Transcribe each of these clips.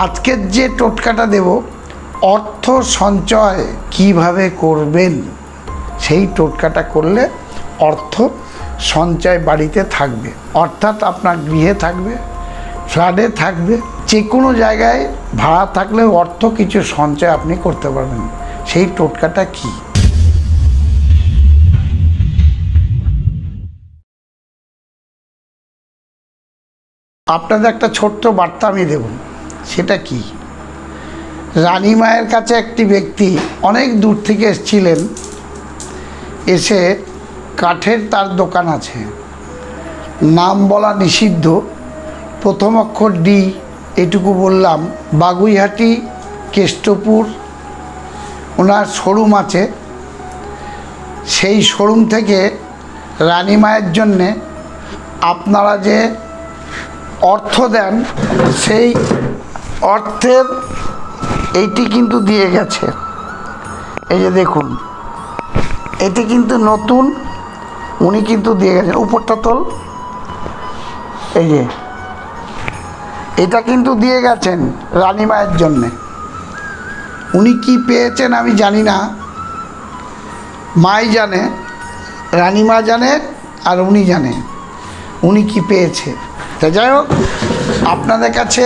আজকের যে টোটকাটা দেব, অর্থ সঞ্চয় কিভাবে করবেন, সেই টোটকাটা করলে অর্থ সঞ্চয় বাড়িতে থাকবে, অর্থাৎ আপনার গৃহে থাকবে, ফ্ল্যাটে থাকবে, যে কোনো জায়গায় ভাড়া থাকলে অর্থ কিছু সঞ্চয় আপনি করতে পারবেন। সেই টোটকাটা কি? আপনাদের একটা ছোট্ট বার্তা আমি দেব। সেটা কি? রানীমায়ের কাছে একটি ব্যক্তি অনেক দূর থেকে এসেছিলেন। এসে কাঠের তার দোকান আছে, নাম বলা নিষিদ্ধ, প্রথম অক্ষর ডি, এটুকু বললাম। বাগুইহাটি কেষ্টপুর ওনার শোরুম আছে। সেই শোরুম থেকে রানীমায়ের জন্যে আপনারা যে অর্থ দেন, সেই অর্থের এইটি কিন্তু দিয়ে গেছে। এই যে দেখুন, এটি কিন্তু নতুন, উনি কিন্তু দিয়ে গেছেন। উপরটা তোল, এই যে এটা কিন্তু দিয়ে গেছেন রানীমায়ের জন্যে। উনি কি পেয়েছেন আমি জানি না, মাই জানে, রানীমা জানে, আর উনি জানে উনি কি পেয়েছে। তা যাই হোক, আপনাদের কাছে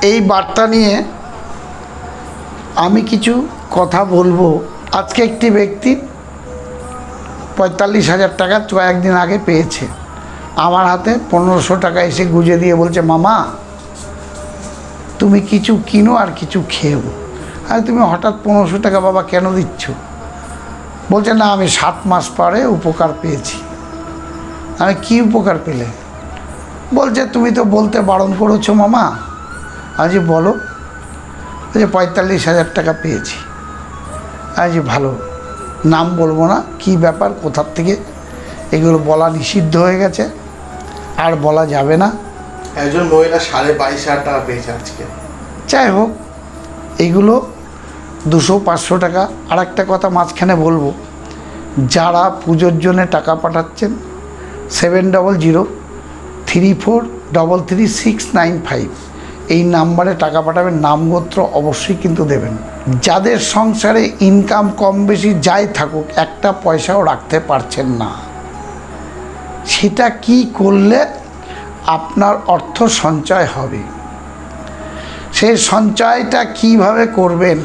এই বার্তা নিয়ে আমি কিছু কথা বলবো। আজকে একটি ব্যক্তি 45,000 টাকা কয়েকদিন আগে পেয়েছে। আমার হাতে 1500 টাকা এসে গুঁজে দিয়ে বলছে, মামা তুমি কিছু কিনো আর কিছু খেয়েও। আর তুমি হঠাৎ 1500 টাকা বাবা কেন দিচ্ছ? বলছে, না আমি 7 মাস পরে উপকার পেয়েছি। আমি কি উপকার পেলে? বলছে, তুমি তো বলতে বারণ করেছো মামা। আজ বলো। বলছে 45,000 টাকা পেয়েছি। আজ ভালো, নাম বলবো না, কি ব্যাপার, কোথার থেকে, এগুলো বলা নিষিদ্ধ হয়ে গেছে, আর বলা যাবে না। একজন মহিলা 22,500 টাকা পেয়েছে আজকে। যাই হোক, এইগুলো 200-500 টাকা। আর একটা কথা মাঝখানে বলবো, যারা পুজোর জন্যে টাকা পাঠাচ্ছেন 7003433695 এই নাম্বারে টাকা পাঠাবেন। নামগোত্র অবশ্যই কিন্তু দেবেন। যাদের সংসারে ইনকাম কম বেশি যাই থাকুক, একটা পয়সাও রাখতে পারছেন না, সেটা কি করলে আপনার অর্থ সঞ্চয় হবে, সেই সঞ্চয়টা কিভাবে করবেন?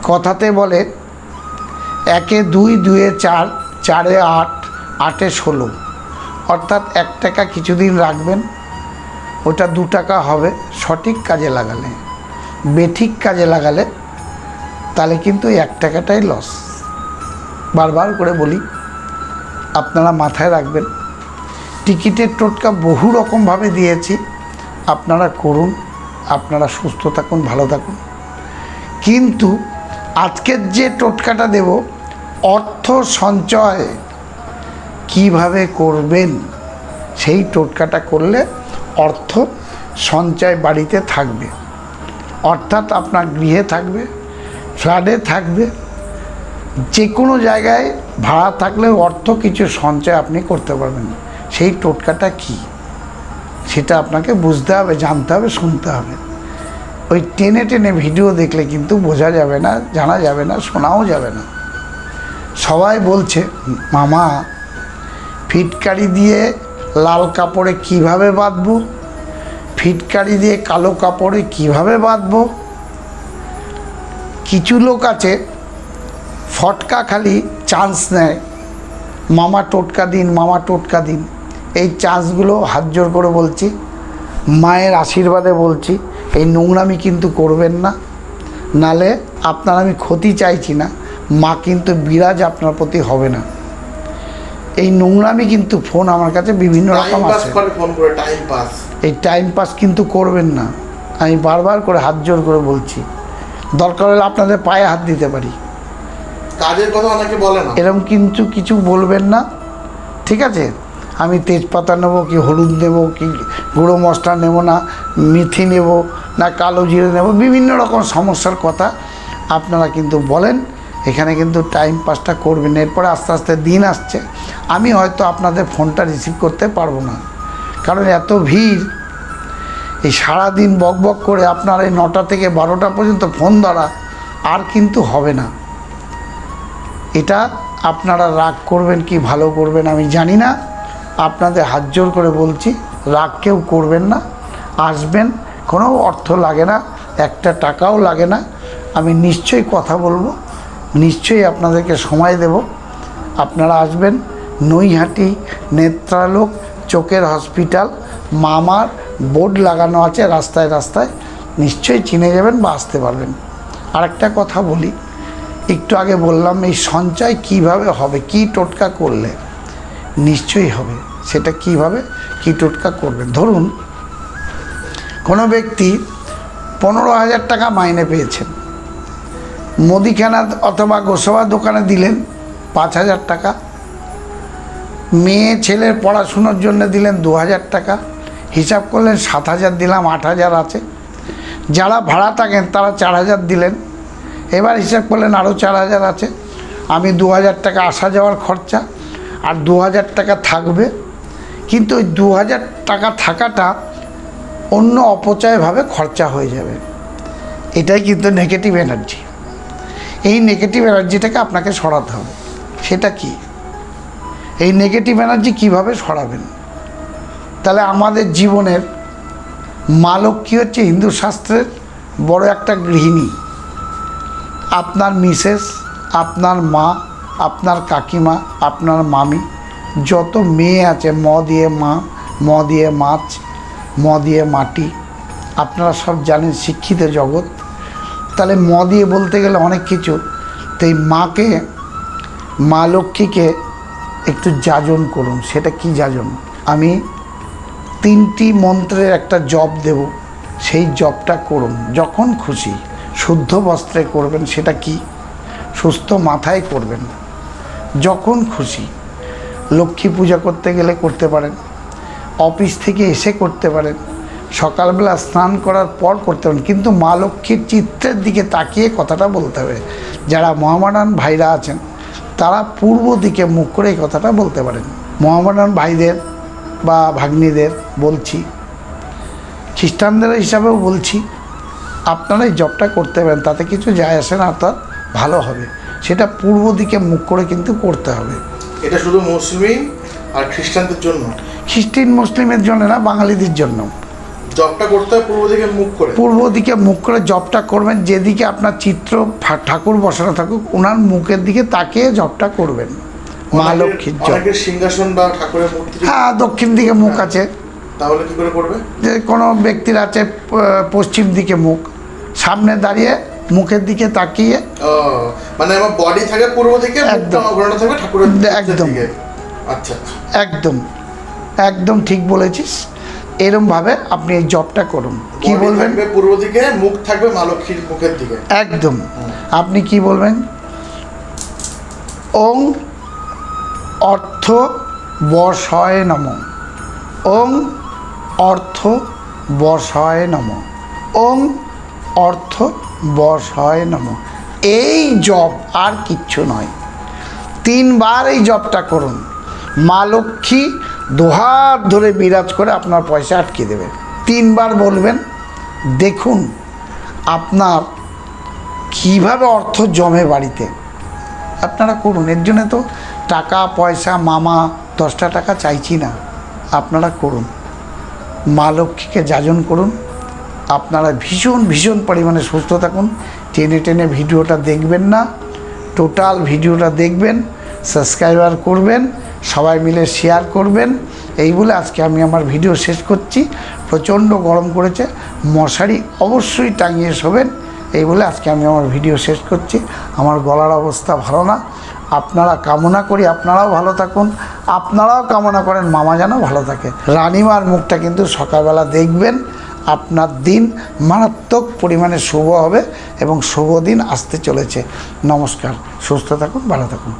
কথাতে বলে 1-এ 2, 2-এ 4, 4-এ 8, 8-এ 16, অর্থাৎ 1 টাকা কিছুদিন রাখবেন, ওটা 2 টাকা হবে সঠিক কাজে লাগালে। বেঠিক কাজে লাগালে তাহলে কিন্তু 1 টাকাটাই লস। বারবার করে বলি, আপনারা মাথায় রাখবেন। টিকিটের টোটকা বহু রকমভাবে দিয়েছি, আপনারা করুন, আপনারা সুস্থ থাকুন, ভালো থাকুন। কিন্তু আজকের যে টোটকাটা দেব, অর্থ সঞ্চয় কিভাবে করবেন, সেই টোটকাটা করলে অর্থ সঞ্চয় বাড়িতে থাকবে, অর্থাৎ আপনার গৃহে থাকবে, ফ্ল্যাটে থাকবে, যে কোনো জায়গায় ভাড়া থাকলে অর্থ কিছু সঞ্চয় আপনি করতে পারবেন। সেই টোটকাটা কি, সেটা আপনাকে বুঝতে হবে, জানতে হবে, শুনতে হবে। ওই টেনে টেনে ভিডিও দেখলে কিন্তু বোঝা যাবে না, জানা যাবে না, শোনাও যাবে না। সবাই বলছে, মামা ফিটকারি দিয়ে লাল কাপড়ে কিভাবে বাঁধবো, ফিটকারি দিয়ে কালো কাপড়ে কিভাবে বাঁধবো। কিছু লোক আছে ফটকা খালি চান্স নেয়, মামা টোটকা দিন, মামা টোটকা দিন। এই চান্সগুলো হাত জোর করে বলছি, মায়ের আশীর্বাদে বলছি, এই নোংরামি কিন্তু করবেন না। নালে আপনার, আমি ক্ষতি চাইছি না, মা কিন্তু বিরাজ আপনার প্রতি হবে না। এই নোংরামি কিন্তু ফোন আমার কাছে বিভিন্ন রকম আছে, এই টাইম পাস কিন্তু করবেন না। আমি বারবার করে হাত জোর করে বলছি, দরকার হলে আপনাদের পায়ে হাত দিতে পারি, কাজের কথা অনেকে বলে না, এরকম কিন্তু কিছু বলবেন না, ঠিক আছে? আমি তেজপাতা নেব কি হলুদ নেব কি গুঁড়ো মশলা নেব না মেথি নেব না কালো জিরে নেব, বিভিন্ন রকম সমস্যার কথা আপনারা কিন্তু বলেন। এখানে কিন্তু টাইম পাসটা করবেন। এরপরে আস্তে আস্তে দিন আসছে, আমি হয়তো আপনাদের ফোনটা রিসিভ করতে পারবো না, কারণ এত ভিড়। এই সারাদিন বক বক করে আপনার এই 9টা থেকে 12টা পর্যন্ত ফোন ধরা আর কিন্তু হবে না। এটা আপনারা রাগ করবেন কি ভালো করবেন আমি জানি না, আপনাদের হাত জোর করে বলছি রাগ কেউ করবেন না। আসবেন, কোনো অর্থ লাগে না, একটা টাকাও লাগে না। আমি নিশ্চয়ই কথা বলবো, নিশ্চয়ই আপনাদেরকে সময় দেব। আপনারা আসবেন, নৈহাটি নেত্রালোক চোখের হসপিটাল, মামার বোর্ড লাগানো আছে রাস্তায় রাস্তায়, নিশ্চয়ই চিনে যাবেন বা আসতে পারবেন। আরেকটা কথা বলি, একটু আগে বললাম এই সঞ্চয় কিভাবে হবে, কি টোটকা করলে নিশ্চয়ই হবে, সেটা কিভাবে কি টোটকা করবেন। ধরুন কোনো ব্যক্তি 15,000 টাকা মাইনে পেয়েছেন, মুদিখানা অথবা গোসবা দোকানে দিলেন 5,000 টাকা, মেয়ে ছেলের পড়াশুনোর জন্য দিলেন 2,000 টাকা, হিসাব করলেন 7,000 দিলাম, 8,000 আছে। যারা ভাড়া থাকেন তারা 4,000 দিলেন, এবার হিসাব করলেন আরও 4,000 আছে। আমি 2,000 টাকা আসা যাওয়ার খরচা, আর 2,000 টাকা থাকবে। কিন্তু ওই 2,000 টাকা থাকাটা অন্য অপচয়ভাবে খরচা হয়ে যাবে। এটাই কিন্তু নেগেটিভ এনার্জি। এই নেগেটিভ এনার্জিটাকে আপনাকে সরাতে হবে। সেটা কি? এই নেগেটিভ এনার্জি কিভাবে সরাবেন? তাহলে আমাদের জীবনের মা লক্ষ্মী হচ্ছে হিন্দু শাস্ত্রের বড় একটা গৃহিণী। আপনার মিসেস, আপনার মা, আপনার কাকিমা, আপনার মামি, যত মেয়ে আছে, ম দিয়ে মা, ম দিয়ে মাছ, ম দিয়ে মাটি, আপনারা সব জানেন শিক্ষিত জগৎ। তাহলে ম দিয়ে বলতে গেলে অনেক কিছু। তো এই মাকে, মা লক্ষ্মীকে একটু যাজন করুন। সেটা কি যাজন? আমি 3টি মন্ত্রের একটা জপ দেব, সেই জপটা করুন যখন খুশি, শুদ্ধ বস্ত্রে করবেন। সেটা কি? সুস্থ মাথায় করবেন, যখন খুশি। লক্ষ্মী পূজা করতে গেলে করতে পারেন, অফিস থেকে এসে করতে পারেন, সকালবেলা স্নান করার পর করতে পারেন। কিন্তু মা লক্ষ্মীর চিত্রের দিকে তাকিয়ে কথাটা বলতে হবে। যারা মহামারান ভাইরা আছেন তারা পূর্ব দিকে মুখ করে এই কথাটা বলতে পারেন। মহামারান ভাইদের বা ভাগ্নীদের বলছি, খ্রিস্টানদের হিসাবেও বলছি, আপনারা এই জবটা করতে পারেন, তাতে কিছু যায় আসে না, অর্থাৎ ভালো হবে। সেটা পূর্ব দিকে মুখ করে কিন্তু করতে হবে। এটা শুধু মুসলিম আর খ্রিস্টানদের জন্য? খ্রিস্টান মুসলিমের জন্য না, বাঙালিদের জন্য। জবটা করতে হয় পূর্ব দিকে মুখ করে? পূর্ব দিকে মুখ করে জবটা করবেন। যেদিকে আপনার চিত্র ঠাকুর বসানো থাকুক, ওনার মুখের দিকে তাকিয়ে জবটা করবেন। মা লক্ষ্মীর জব। অনেকের সিংহাসন বা ঠাকুরের মূর্তি হ্যাঁ, দক্ষিণ দিকে মুখ আছে। তাহলে কি করে করবে? যে কোনো ব্যক্তির আছে পশ্চিম দিকে মুখ, সামনে দাঁড়িয়ে মুখের দিকে তাকিয়ে। মানে আমার বডি থাকে পূর্ব দিকে, মুখটা ঘোরানো থাকবে ঠাকুরের একদম। আচ্ছা, একদম একদম ঠিক বলেছিস। এরমভাবে আপনি এই জবটা করুন। কি বলবেন? পূর্ব দিকে, মুখ থাকবে মা লক্ষ্মীর মুখের দিকে। একদম। আপনি কি বলবেন? ওং অর্থ বশয় নমঃ, ওং অর্থ বশয় নমঃ, ওং অর্থ বশয় নমঃ। এই জপ, আর কিচ্ছু নয়। 3 বার এই জপটা করুন। মা লক্ষ্মী দুহাত ধরে বিরাজ করে আপনার পয়সা আটকে দেবে। 3 বার বলবেন, দেখুন আপনার কিভাবে অর্থ জমে বাড়িতে। আপনারা করুন। এর জন্য তো টাকা পয়সা মামা 10টা টাকা চাইছি না, আপনারা করুন। মা লক্ষ্মীকে যাজন করুন। আপনারা ভীষণ ভীষণ পরিমাণে সুস্থ থাকুন। টেনে টেনে ভিডিওটা দেখবেন না, টোটাল ভিডিওটা দেখবেন, সাবস্ক্রাইবার করবেন, সবাই মিলে শেয়ার করবেন। এই বলে আজকে আমি আমার ভিডিও শেষ করছি। প্রচণ্ড গরম করেছে, মশারি অবশ্যই টাঙিয়ে শোবেন। এই বলে আজকে আমি আমার ভিডিও শেষ করছি। আমার গলার অবস্থা ভালো না। আপনারা কামনা করি আপনারাও ভালো থাকুন, আপনারাও কামনা করেন মামা যেন ভালো থাকে। রানিমার মুখটা কিন্তু সকালবেলা দেখবেন। আপনার দিন মারাত্মক পরিমাণে শুভ হবে এবং শুভ দিন আসতে চলেছে। নমস্কার, সুস্থ থাকুন, ভালো থাকুন।